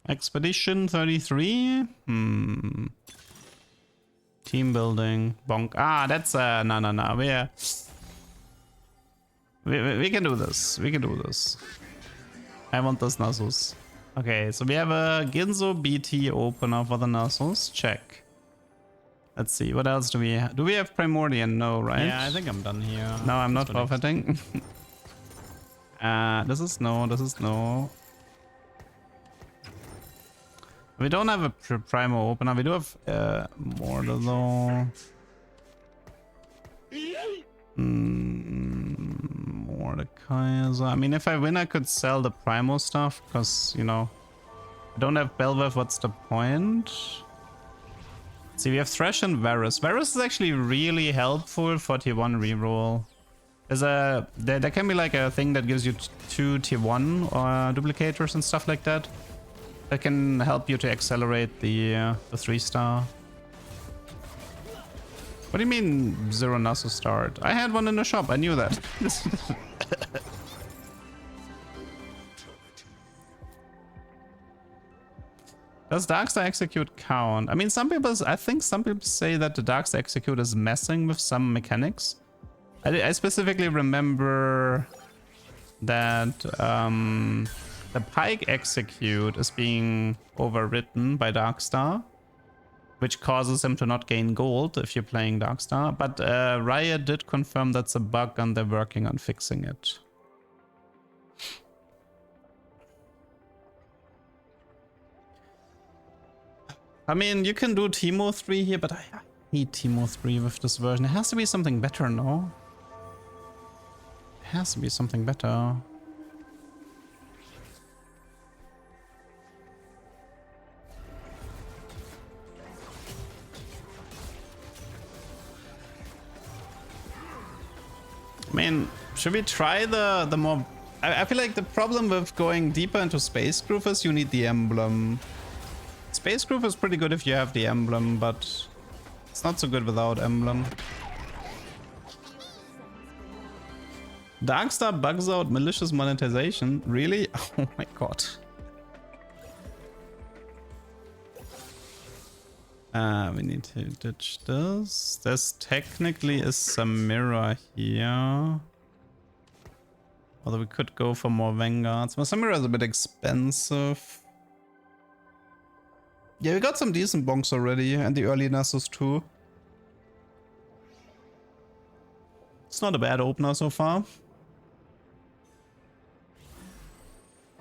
Expedition 33. Team building. Bonk. Ah, that's no. We can do this. We can do this. I want this Nasus. Okay, so we have a Ginzo BT opener for the Nasus. Check. Let's see. What else do we have? Do we have Primordian? No, right? Yeah, I think I'm done here. No, I'm not forfeiting. This is no. This is no. We don't have a Primo opener. We do have Mortar though. Mordekaiser. I mean, if I win, I could sell the Primo stuff because, you know, I don't have Belveth. What's the point? See, we have Thresh and Varus. Varus is actually really helpful for tier 1 reroll. There can be like a thing that gives you 2 tier 1 duplicators and stuff like that. That can help you to accelerate the 3-star. What do you mean 0 Nasus start? I had one in the shop, I knew that. Does Darkstar Execute count? I mean, I think some people say that the Darkstar Execute is messing with some mechanics. I specifically remember that the Pike Execute is being overwritten by Darkstar, which causes him to not gain gold if you're playing Darkstar. But Riot did confirm that's a bug and they're working on fixing it. I mean, you can do Teemo 3 here, but I hate Teemo 3 with this version. It has to be something better, no? It has to be something better. I mean, should we try the more... I feel like the problem with going deeper into Space Groove is you need the emblem. Space Groove is pretty good if you have the emblem, but it's not so good without emblem. Darkstar bugs out malicious monetization? Really? Oh my god. We need to ditch this. There's technically a Samira here. Although we could go for more Vanguards. But Samira is a bit expensive. Yeah, we got some decent bonks already, and the early Nasus too. It's not a bad opener so far.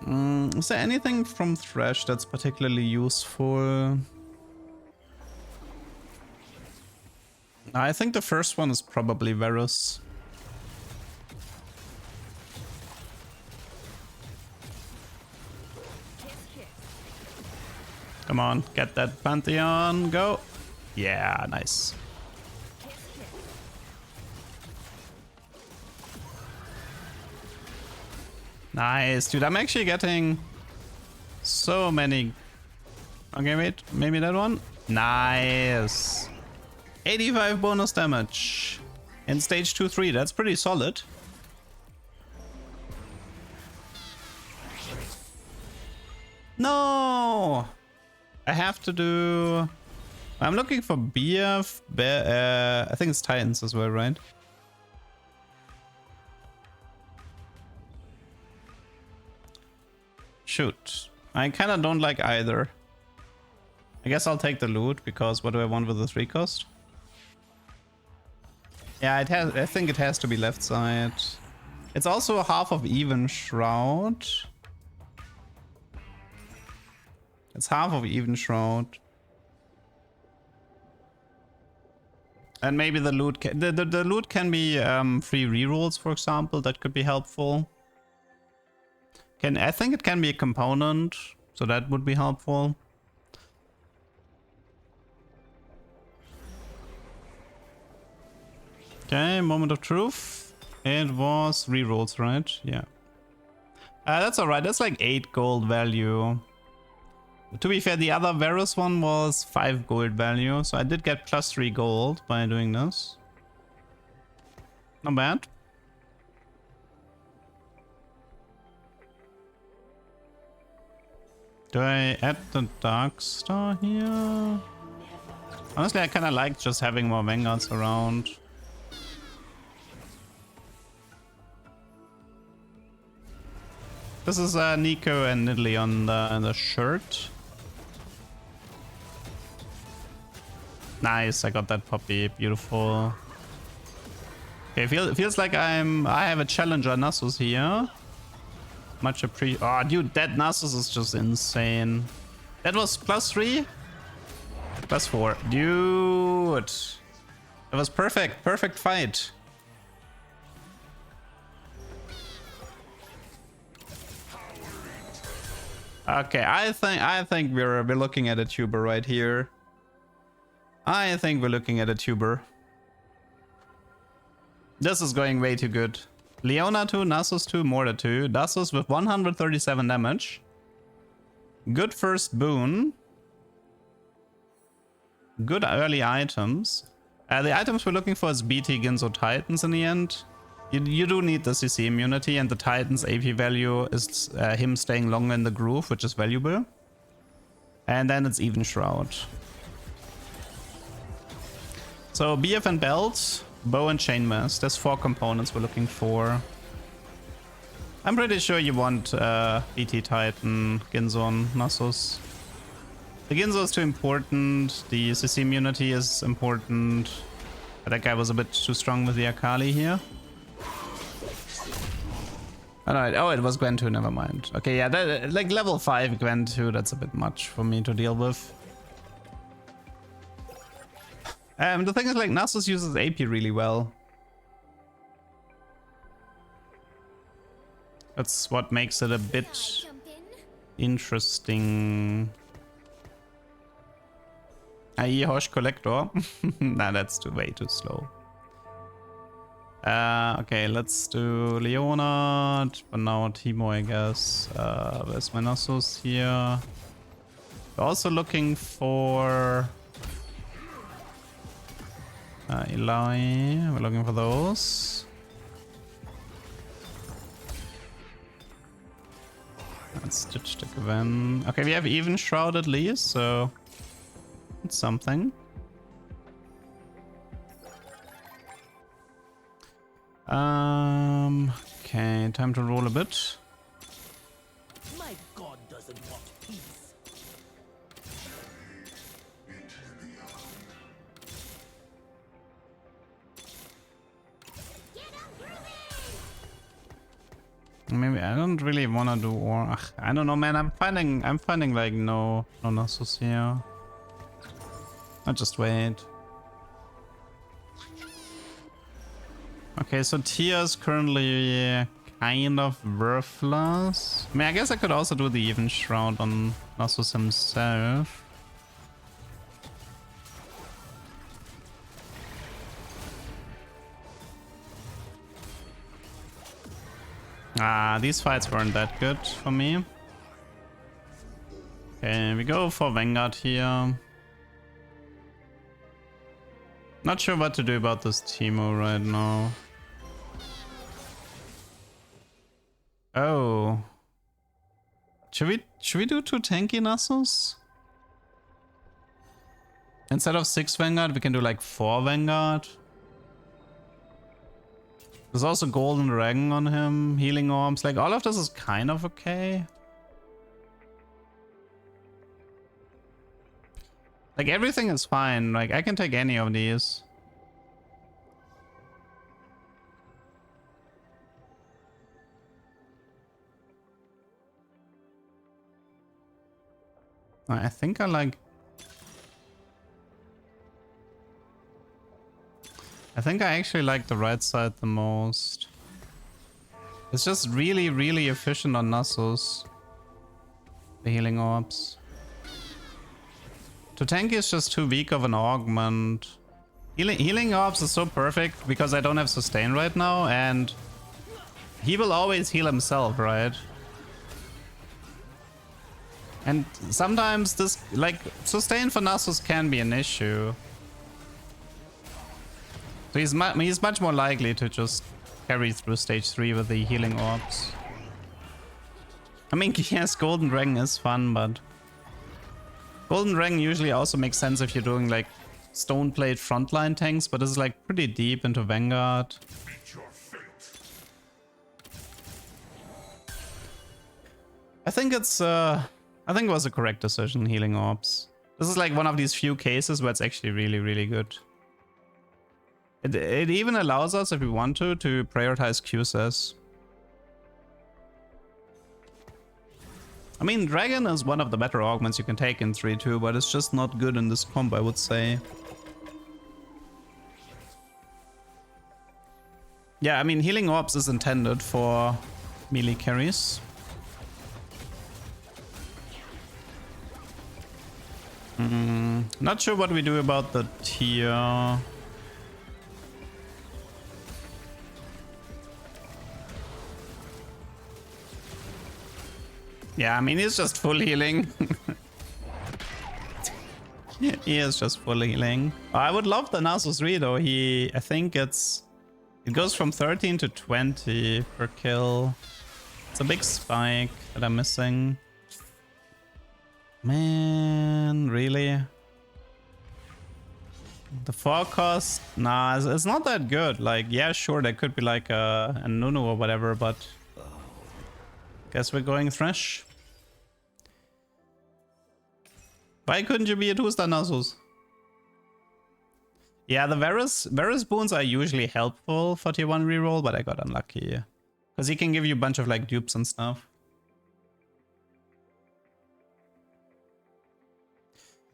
Is there anything from Thresh that's particularly useful? I think the first one is probably Varus. Come on, get that Pantheon, go. Yeah, nice. Nice, dude, I'm actually getting so many. Okay, wait, maybe that one? Nice. 85 bonus damage in stage 2-3, that's pretty solid. No! I have to do... I'm looking for BF, I think it's Titans as well, right? Shoot. I kinda don't like either. I guess I'll take the loot, because what do I want with the 3 cost? Yeah, it has. I think it has to be left side. It's also half of Even Shroud. It's half of Even Shroud. And maybe the loot can, the loot can be free rerolls, for example. That could be helpful. I think it can be a component, so that would be helpful. Okay, moment of truth. It was rerolls, right? Yeah. That's alright. That's like 8 gold value. To be fair, the other Varus one was 5 gold value, so I did get plus 3 gold by doing this. Not bad. Do I add the Dark Star here? Honestly, I kind of like just having more Vanguards around. This is Nico and Nidalee on the shirt. Nice, I got that puppy. Beautiful. Okay, feels like I have a challenger Nasus here. Much appreciated. Oh, dude, that Nasus is just insane. That was +3? +4. Dude. That was perfect. Perfect fight. Okay, I think we're looking at a tuber right here. I think we're looking at a tuber. This is going way too good. Leona 2, Nasus 2, Mortar 2. Nasus with 137 damage. Good first boon. Good early items. The items we're looking for is BT, Ginzo, Titans in the end. You do need the CC immunity, and the Titans AP value is him staying longer in the groove, which is valuable. And then it's Even Shroud. So BF and Belt, Bow and Chainmask. There's 4 components we're looking for. I'm pretty sure you want BT, Titan, Ginzo, and Nasus. The Ginzo is too important. The CC immunity is important. That guy was a bit too strong with the Akali here. Alright, oh, it was Gwen 2, never mind. Okay, yeah, that, like level 5 Gwen 2, that's a bit much for me to deal with. The thing is, like, Nasus uses AP really well. That's what makes it a bit interesting. IE Hosh Collector. Nah, that's way too slow. Okay, let's do Leona. But now Timo, I guess. Where's my Nasus here? We're also looking for Eli. We're looking for those. Let's Stitch the Gwen. Okay, we have Even Shroud at least, so it's something. Okay, time to roll a bit. My god doesn't want peace. Maybe I don't really want to do or I don't know, man. I'm finding like no Nasus here. I'll just wait. Okay, so Tia is currently kind of worthless. I mean, I guess I could also do the Even Shroud on Nasus himself. These fights weren't that good for me. Okay, we go for Vanguard here. Not sure what to do about this Teemo right now. Oh. Should we do 2 tanky Nasus? Instead of 6 Vanguard, we can do like 4 Vanguard. There's also Golden Dragon on him, Healing Orbs. Like, all of this is kind of okay. Like, everything is fine. Like, I can take any of these. I think I like... I think I actually like the right side the most. It's just really, really efficient on Nasus. The Healing Orbs. To tank is just too weak of an augment. Healing Orbs is so perfect because I don't have sustain right now, and he will always heal himself, right? And sometimes this, like, sustain for Nasus can be an issue. So he's much more likely to just carry through stage 3 with the Healing Orbs. I mean, yes, Golden Dragon is fun, but Golden Dragon usually also makes sense if you're doing like Stoneblade frontline tanks, but this is like pretty deep into Vanguard. I think it was a correct decision, healing orbs. This is like one of these few cases where it's actually really, really good. It even allows us, if we want to prioritize QSS. I mean, Dragon is one of the better augments you can take in 3-2, but it's just not good in this comp, I would say. Yeah, I mean, healing orbs is intended for melee carries. Not sure what we do about the tier. Yeah, I mean, he's just full healing. He is just full healing. I would love the Nasus 3 though. I think it goes from 13 to 20 per kill. It's a big spike that I'm missing. Man, really? The forecast? Nah, it's not that good. Like, yeah, sure, there could be like a Nunu or whatever, but guess we're going Thresh. Why couldn't you be a 2-star Nasus? Yeah, the Varus boons are usually helpful for tier 1 reroll, but I got unlucky. Because he can give you a bunch of like dupes and stuff.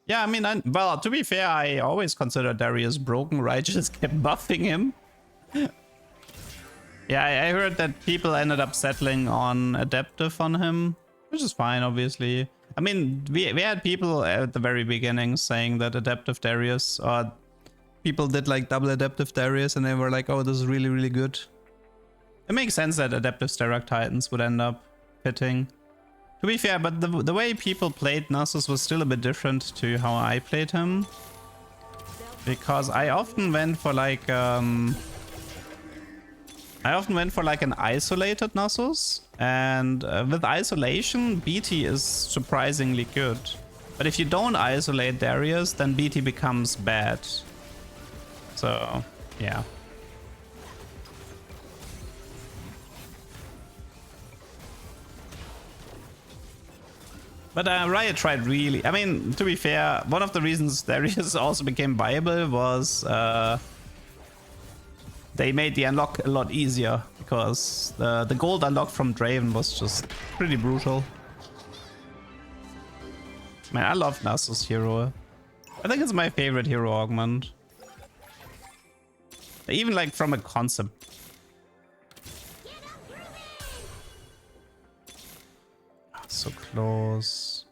Yeah, I mean, well, to be fair, I always consider Darius broken, right? Just kept buffing him. Yeah, I heard that people ended up settling on Adaptive on him, which is fine, obviously. I mean, we had people at the very beginning saying that Adaptive Darius, or people did like double Adaptive Darius, and they were like, oh, this is really, really good. It makes sense that Adaptive Sterak Titans would end up fitting. To be fair, but the way people played Nasus was still a bit different to how I played him. Because I often went for like an isolated Nasus, and with isolation, BT is surprisingly good. But if you don't isolate Darius, then BT becomes bad. So, yeah. But Riot tried really. I mean, to be fair, one of the reasons Darius also became viable was they made the unlock a lot easier, because the gold unlock from Draven was just pretty brutal. Man, I love Nasus hero. I think it's my favorite hero augment. Even like from a concept. So close.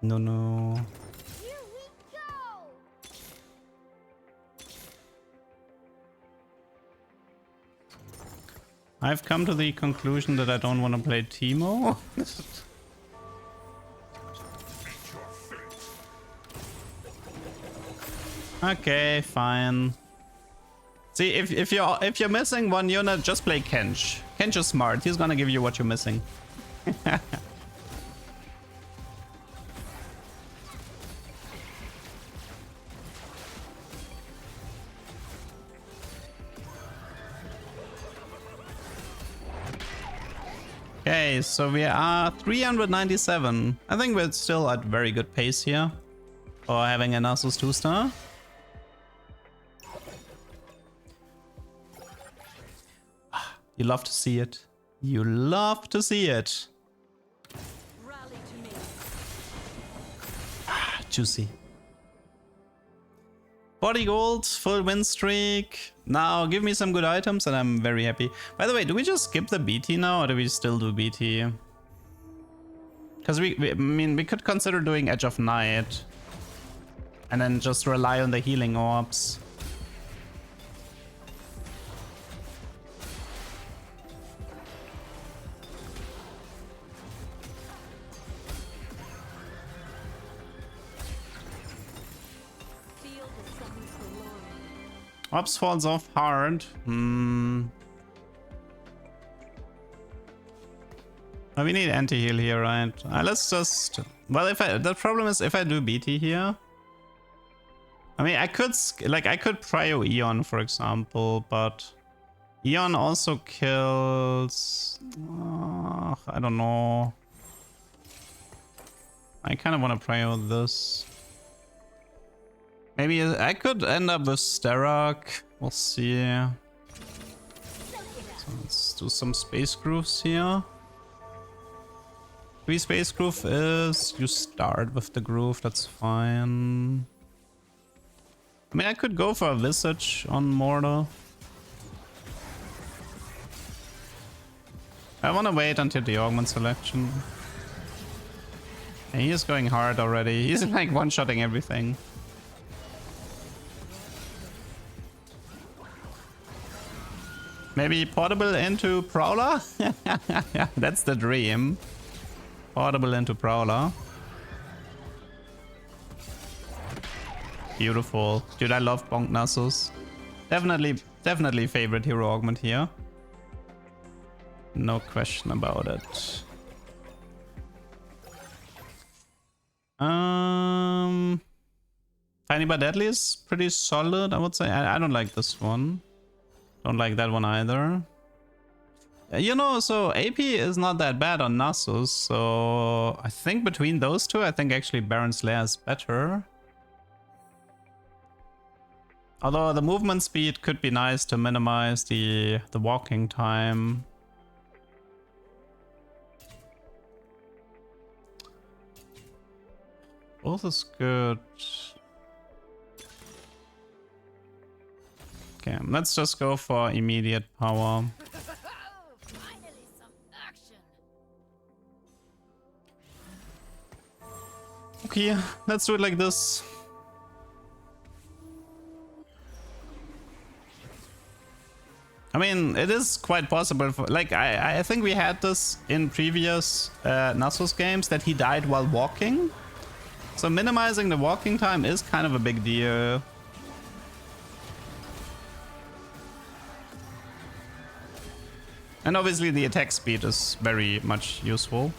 No. I've come to the conclusion that I don't want to play Teemo. Okay, fine. See, if you're missing one unit, just play Kench. Kench is smart. He's gonna give you what you're missing. Okay, so we are 397. I think we're still at very good pace here for having a Nasus 2-star. You love to see it. You love to see it. Rally to me. Juicy. 40 gold, full win streak. Now give me some good items and I'm very happy. By the way, do we just skip the BT now, or do we still do BT? Because I mean, we could consider doing Edge of Night and then just rely on the healing orbs. Ops falls off hard. Oh, we need anti-heal here, right? Let's just... Well, the problem is if I do BT here... I mean, I could prio Eon, for example, but... Eon also kills... I don't know. I kind of want to prio this. Maybe I could end up with Sterak. We'll see. So let's do some space grooves here. 3 space groove is... You start with the groove, that's fine. I mean, I could go for a Visage on Mortar. I want to wait until the Augment selection. And he is going hard already. He's like one-shotting everything. Maybe portable into Prowler? That's the dream. Portable into Prowler. Beautiful. Dude, I love BONK Nasus. Definitely favorite Hero Augment here. No question about it. Tiny but Deadly is pretty solid, I would say. I don't like this one. Don't like that one either. You know, so AP is not that bad on Nasus, so I think between those two, I think actually Baron's Lair is better. Although the movement speed could be nice to minimize the walking time. Both is good. Okay, let's just go for immediate power. Finally, some action. Okay, let's do it like this. I mean, it is quite possible for, like, I think we had this in previous Nasus games that he died while walking. So minimizing the walking time is kind of a big deal. And obviously the attack speed is very much useful.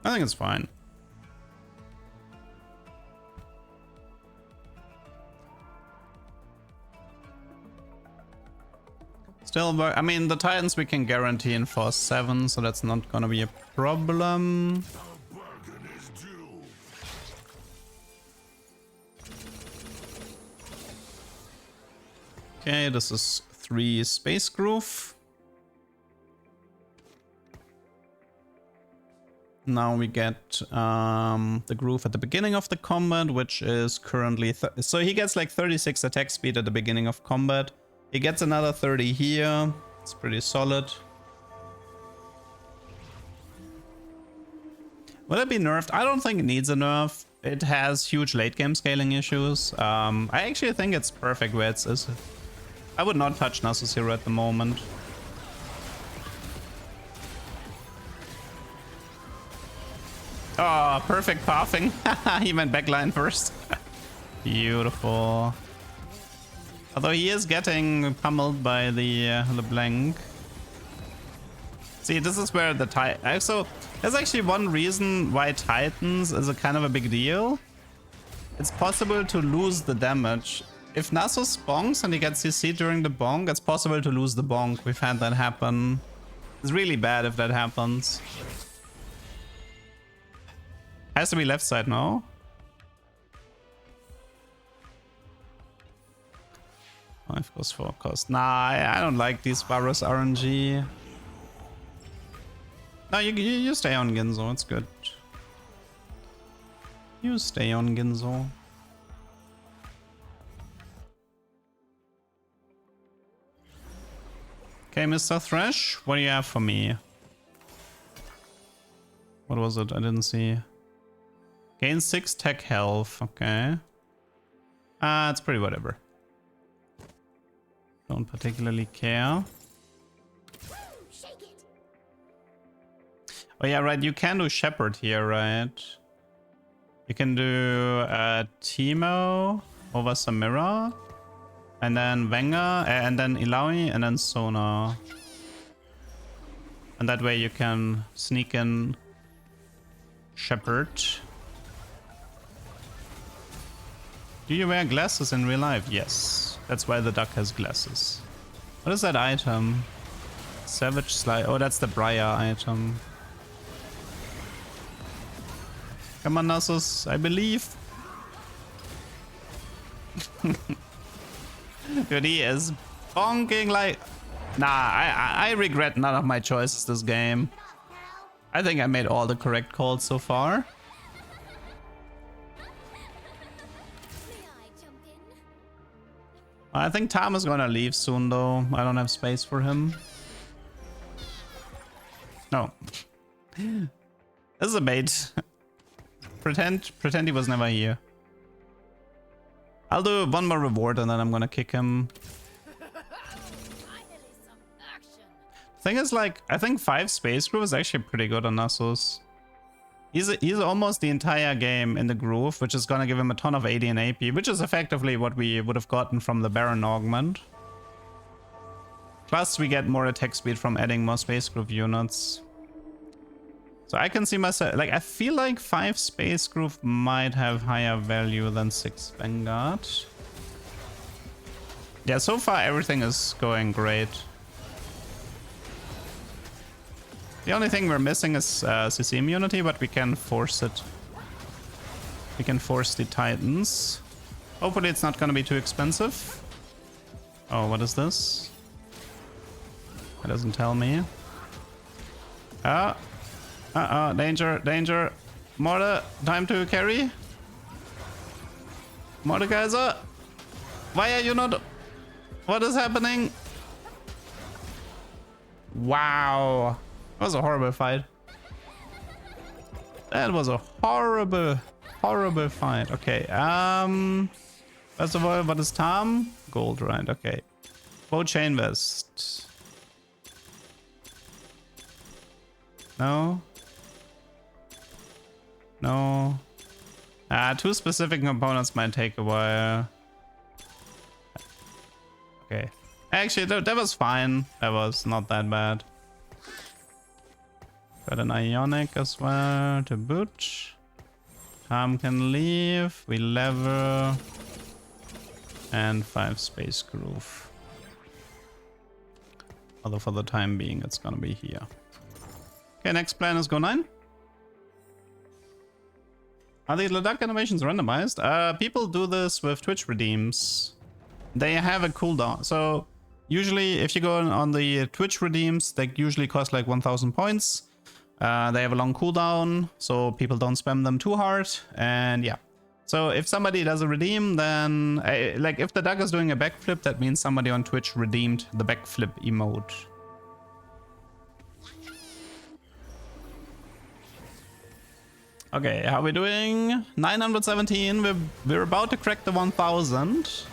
I think it's fine. Still, I mean, the Titans we can guarantee in Force 7, so that's not gonna be a problem. Okay, this is 3 Space Groove. Now we get the groove at the beginning of the combat, which is currently... So he gets like 36 attack speed at the beginning of combat. He gets another 30 here. It's pretty solid. Will it be nerfed? I don't think it needs a nerf. It has huge late game scaling issues. I actually think it's perfect where it is. I would not touch Nasus here at the moment. Oh, perfect pathing. He went backline first. Beautiful. Although he is getting pummeled by the blank. See, this is where the Titan... So, there's actually one reason why Titans is a kind of a big deal. It's possible to lose the damage. If Nasus bonks and he gets CC during the bonk, it's possible to lose the bonk. We've had that happen. It's really bad if that happens. Has to be left side now. 5 goes 4 cost. Nah, I don't like these Varus RNG. No, you stay on Ginzo, it's good. You stay on Ginzo. Okay, Mr. Thresh, what do you have for me? What was it? I didn't see. Gain 6 tech health, okay. It's pretty whatever. Don't particularly care. Oh yeah, right, you can do Shepherd here, right? You can do Teemo over Samira. And then Venga, and then Ilaoi, and then Sona. And that way you can sneak in Shepherd. Do you wear glasses in real life? Yes. That's why the duck has glasses. What is that item? Savage Slide. Oh, that's the Briar item. Come on, Nasus. I believe. Dude, he is bonking like... Nah, I regret none of my choices this game. I think I made all the correct calls so far. May I jump in? I think Tom is gonna leave soon though. I don't have space for him. No. This is a bait. Pretend he was never here. I'll do one more reward and then I'm gonna kick him. Finally some action. Thing is, like, I think 5 Space Groove is actually pretty good on Nasus. He's almost the entire game in the groove, which is gonna give him a ton of AD and AP, which is effectively what we would have gotten from the Baron Augment. Plus, we get more attack speed from adding more Space Groove units. So I can see myself, like, I feel like 5 Space Groove might have higher value than 6 Vanguard. Yeah, so far everything is going great. The only thing we're missing is CC immunity, but we can force it. We can force the Titans. Hopefully it's not gonna be too expensive. Oh, what is this? It doesn't tell me. Ah. Danger, danger. Mortar, time to carry. Mordekaiser. Why are you not... What is happening? Wow. That was a horrible fight. That was a horrible, horrible fight. Okay, first of all, what is Tom? Gold, right? Okay. Bow chain vest. No. No. 2 specific components might take a while. Okay. Actually, that was fine. That was not that bad. Got an Ionic as well to boot. Tom can leave. We lever. And 5 Space Groove. Although for the time being, it's gonna be here. Okay, next plan is go 9. Are the Ladakh animations randomized? People do this with Twitch redeems. They have a cooldown. So usually if you go on the Twitch redeems, they usually cost like 1000 points. They have a long cooldown, so people don't spam them too hard. And yeah. So if somebody does a redeem, then like if the duck is doing a backflip, that means somebody on Twitch redeemed the backflip emote. Okay, how are we doing? 917. We're about to crack the 1000.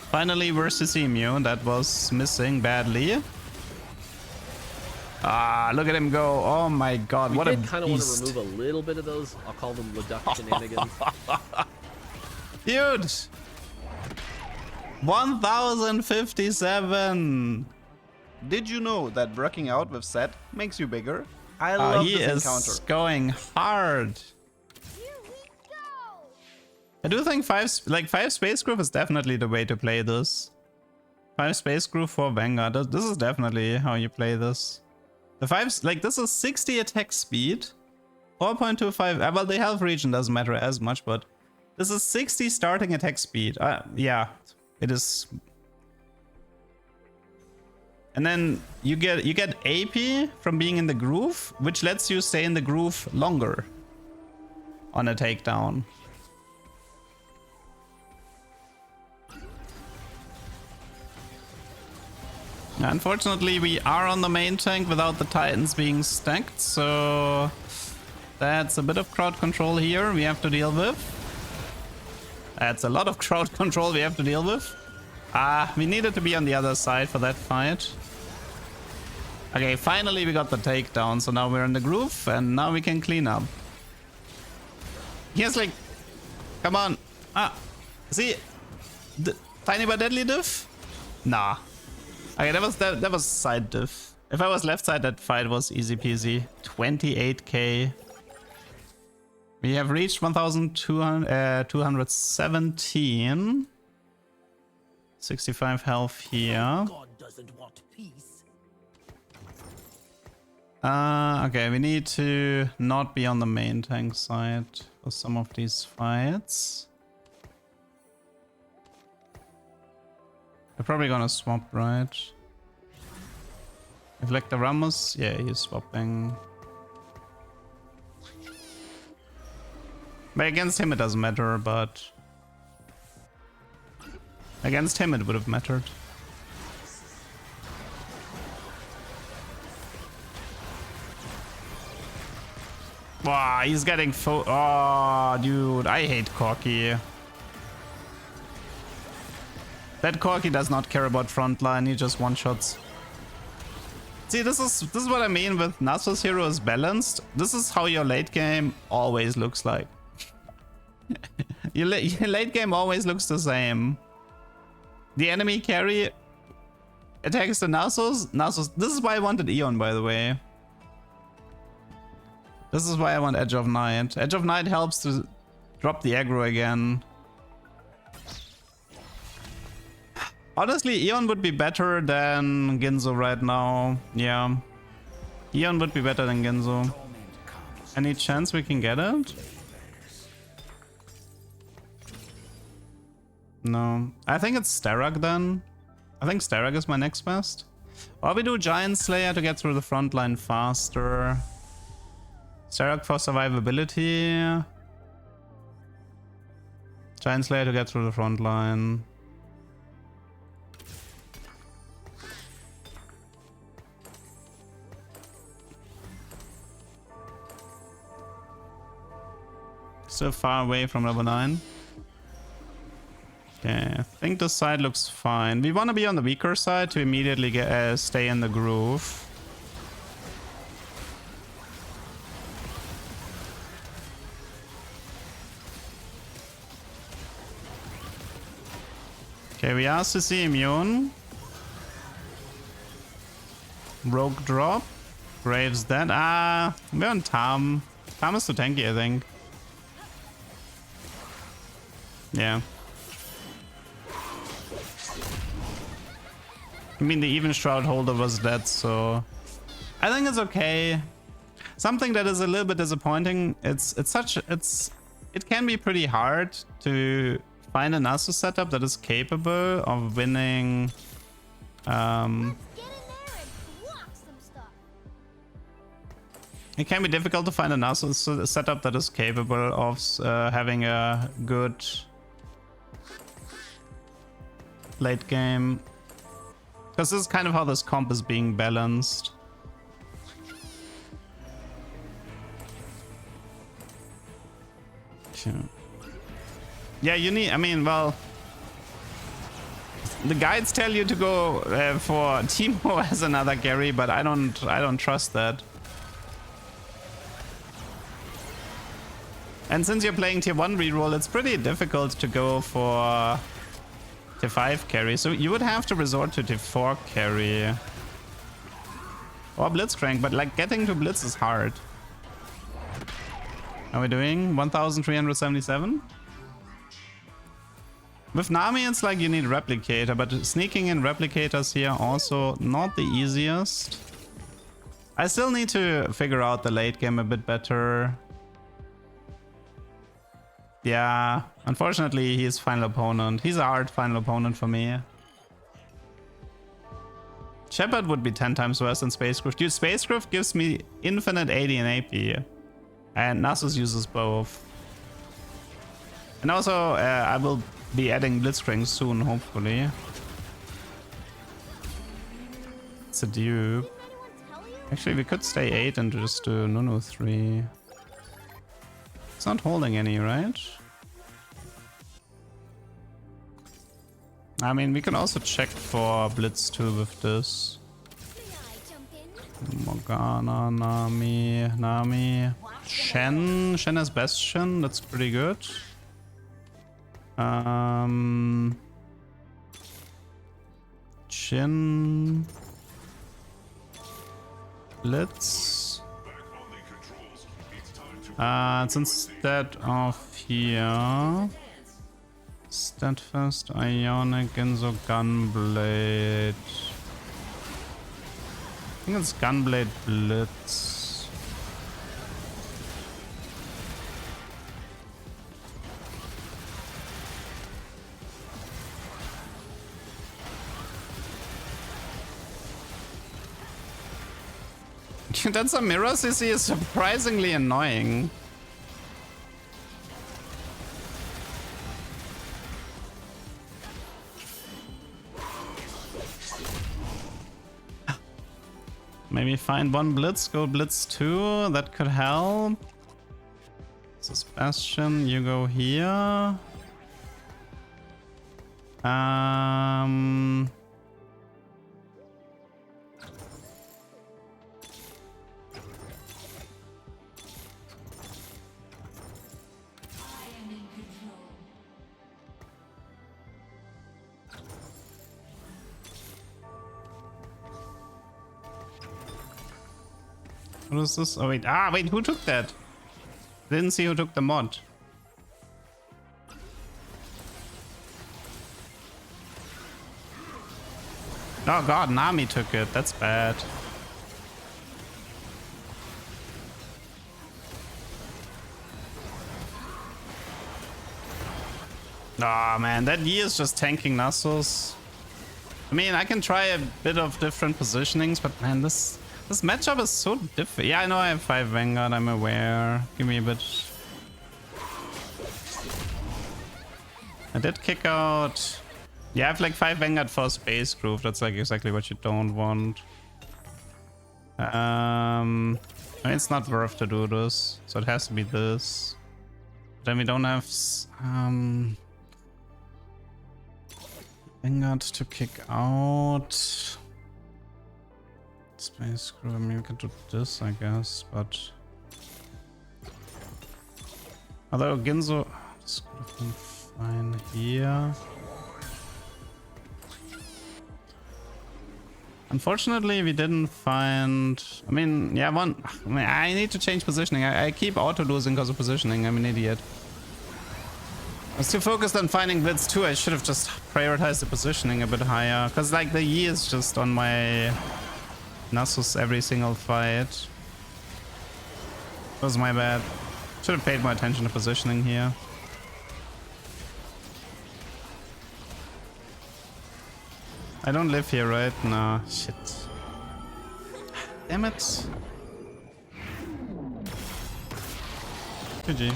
Finally versus immune. That was missing badly. Ah, look at him go. Oh my god, what a beast. We did kind of want to remove a little bit of those, I'll call them Leduc shenanigans. Dude! 1057! Did you know that working out with Set makes you bigger? I love this encounter. He is going hard. Here we go. I do think 5 Space Groove is definitely the way to play this. 5 Space Groove for Vanguard. This is definitely how you play this. The 5, like, this is 60 attack speed, 4.25. Well, the health region doesn't matter as much, but this is 60 starting attack speed. Yeah, it is. And then you get AP from being in the groove, which lets you stay in the groove longer on a takedown. Unfortunately, we are on the main tank without the Titans being stacked, so that's a bit of crowd control here we have to deal with. That's a lot of crowd control we have to deal with. We needed to be on the other side for that fight. Okay, finally we got the takedown, so now we're in the groove, and now we can clean up. He has like... Come on. Ah. See? Tiny but deadly diff? Nah. Okay, that was side diff. If I was left side, that fight was easy peasy. 28k. We have reached 1,217. 65 health here. God doesn't want peace. Okay, we need to not be on the main tank side for some of these fights. They're probably gonna swap, right? If like the Ramos, yeah, he's swapping. But against him it doesn't matter, but against him it would have mattered. Wow, he's getting oh, dude, I hate Corki. That Corki does not care about frontline, he just one-shots. See, this is what I mean with Nasus hero is balanced. This is how your late game always looks like. Your late game always looks the same. The enemy carry attacks the Nasus. This is why I wanted Eon, by the way. This is why I want Edge of Night. Edge of Night helps to drop the aggro again. Honestly, Eon would be better than Ginzo right now. Yeah. Eon would be better than Ginzo. Any chance we can get it? No. I think it's Starak then. I think Starak is my next best. Or we do Giant Slayer to get through the front line faster. Starak for survivability. Giant Slayer to get through the front line. So far away from level 9. Okay, I think this side looks fine. We want to be on the weaker side to immediately get, stay in the groove. Okay, we are CC immune. Rogue drop. Graves dead. Ah, we're on Tam. Tam is too tanky, I think. Yeah. I mean, the even Shroud holder was dead, so I think it's okay. Something that is a little bit disappointing. It can be pretty hard to find a Nasus setup that is capable of winning. Let's get in there and block some stuff. It can be difficult to find a Nasus setup that is capable of having a good late game. Because this is kind of how this comp is being balanced. Okay. Yeah, you need, I mean, well, the guides tell you to go for Teemo as another carry, but I don't trust that. And since you're playing tier 1 reroll, it's pretty difficult to go for tier 5 carry. So you would have to resort to tier 4 carry. Or Blitzcrank, but like getting to Blitz is hard. How are we doing? 1,377? With Nami, it's like you need Replicator, but sneaking in Replicators here also not the easiest. I still need to figure out the late game a bit better. Yeah, unfortunately, he's final opponent. He's a hard final opponent for me. Shepard would be 10 times worse than Spacecraft. Dude, Spacecraft gives me infinite AD and AP. And Nasus uses both. And also, I will be adding Blitzcrank soon, hopefully. It's a dupe. Actually, we could stay 8 and just do Nunu 3. It's not holding any, right? I mean, we can also check for Blitz 2 with this. May I jump in? Morgana, Nami. Watch Shen has Bastion. That's pretty good. Shen. Blitz. It's instead of here. Steadfast, Ionic, Genzo, Gunblade. I think it's Gunblade Blitz. That Samira CC is surprisingly annoying. Maybe find one Blitz, go Blitz 2, that could help. This is Bastion, you go here. What is this? Oh wait, wait, who took that? Didn't see who took the mod. Oh god, Nami took it. That's bad. Oh man, that Yi is just tanking Nasus. I mean, I can try a bit of different positionings, but man, this matchup is so different. Yeah, I know I have 5 Vanguard, I'm aware. Give me a bit. I did kick out. Yeah, I have like 5 Vanguard for Space Groove. That's like exactly what you don't want. I mean, it's not worth to do this, so it has to be this. Then we don't have Vanguard to kick out. Space Crew, I mean, we can do this, I guess, but... Although Ginzo... This could have been fine here. Unfortunately, we didn't find... I mean, yeah, I need to change positioning. I keep auto-losing because of positioning. I'm an idiot. I was too focused on finding Blitz too. I should have just prioritized the positioning a bit higher. Because, like, the Yi is just on my... Nasus every single fight. That was my bad. Should have paid more attention to positioning here. I don't live here, right? No, shit. Damn it. GG.